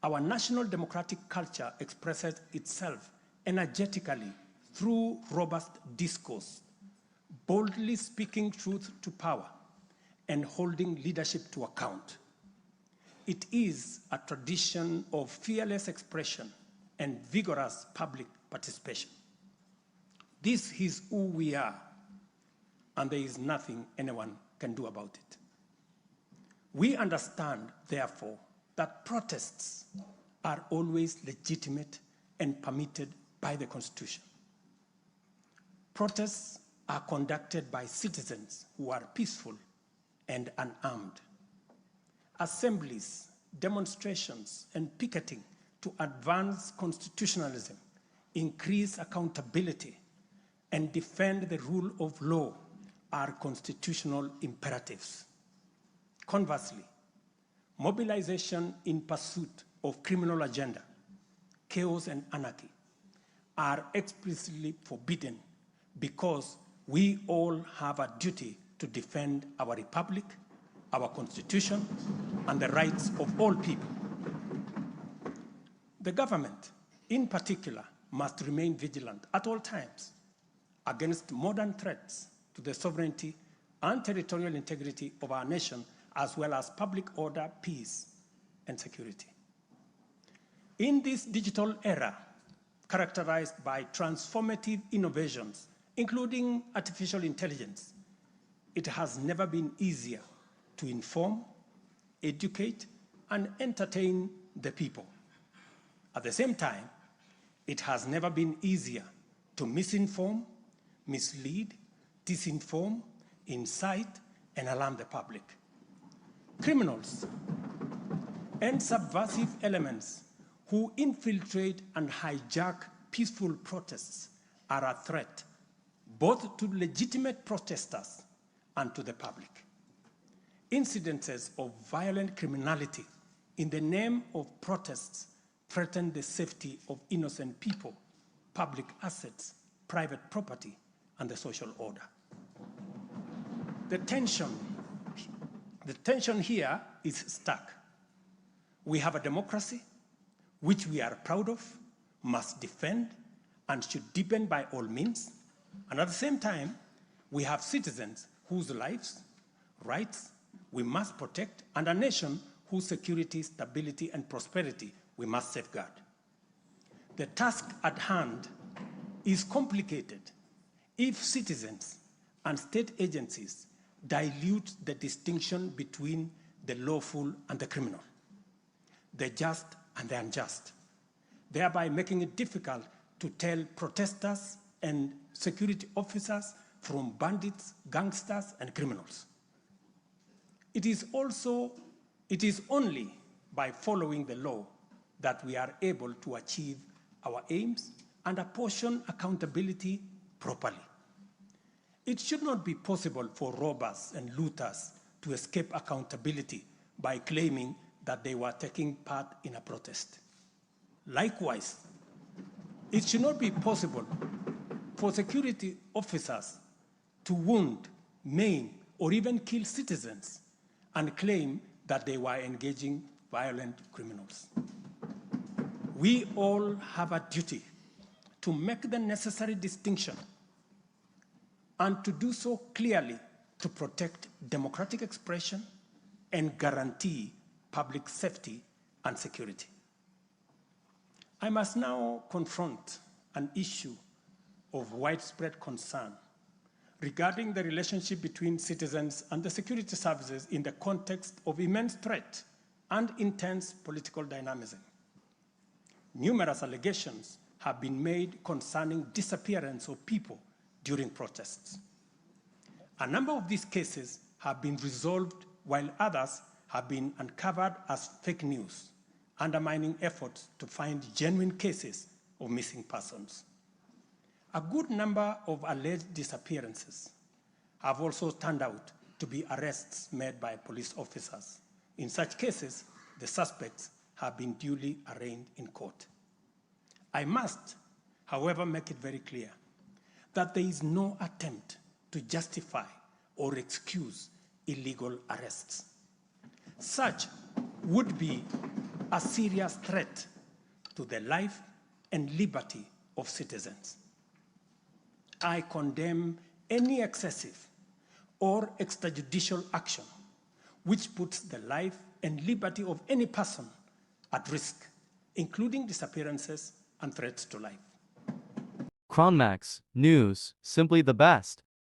Our national democratic culture expresses itself energetically through robust discourse, boldly speaking truth to power and holding leadership to account. It is a tradition of fearless expression and vigorous public participation. This is who we are, and there is nothing anyone can do about it. We understand, therefore, that protests are always legitimate and permitted by the Constitution. Protests are conducted by citizens who are peaceful and unarmed. Assemblies, demonstrations, and picketing to advance constitutionalism, increase accountability, and defend the rule of law are constitutional imperatives. Conversely, mobilization in pursuit of criminal agenda, chaos and anarchy are explicitly forbidden because we all have a duty to defend our republic, our constitution, and the rights of all people. The government, in particular, must remain vigilant at all times against modern threats to the sovereignty and territorial integrity of our nation, as well as public order, peace, and security. In this digital era, characterized by transformative innovations, including artificial intelligence, it has never been easier to inform, educate, and entertain the people. At the same time, it has never been easier to misinform, mislead, disinform, incite, and alarm the public. Criminals and subversive elements who infiltrate and hijack peaceful protests are a threat both to legitimate protesters and to the public. Incidences of violent criminality in the name of protests threaten the safety of innocent people, public assets, private property, and the social order. The tension here is stark. We have a democracy which we are proud of, must defend, and should deepen by all means. And at the same time, we have citizens whose lives, rights, we must protect, and a nation whose security, stability, and prosperity we must safeguard. The task at hand is complicated if citizens and state agencies dilute the distinction between the lawful and the criminal, the just and the unjust, thereby making it difficult to tell protesters and security officers from bandits, gangsters, and criminals. It is only by following the law that we are able to achieve our aims and apportion accountability properly. It should not be possible for robbers and looters to escape accountability by claiming that they were taking part in a protest. Likewise, it should not be possible for security officers to wound, maim, or even kill citizens and claim that they were engaging violent criminals. We all have a duty to make the necessary distinction and to do so clearly to protect democratic expression and guarantee public safety and security. I must now confront an issue of widespread concern regarding the relationship between citizens and the security services in the context of immense threat and intense political dynamism. Numerous allegations have been made concerning disappearance of people during protests. A number of these cases have been resolved, while others have been uncovered as fake news, undermining efforts to find genuine cases of missing persons. A good number of alleged disappearances have also turned out to be arrests made by police officers. In such cases, the suspects have been duly arraigned in court. I must, however, make it very clear that there is no attempt to justify or excuse illegal arrests. Such would be a serious threat to the life and liberty of citizens. I condemn any excessive or extrajudicial action which puts the life and liberty of any person at risk, including disappearances and threats to life. Crown Max News, simply the best.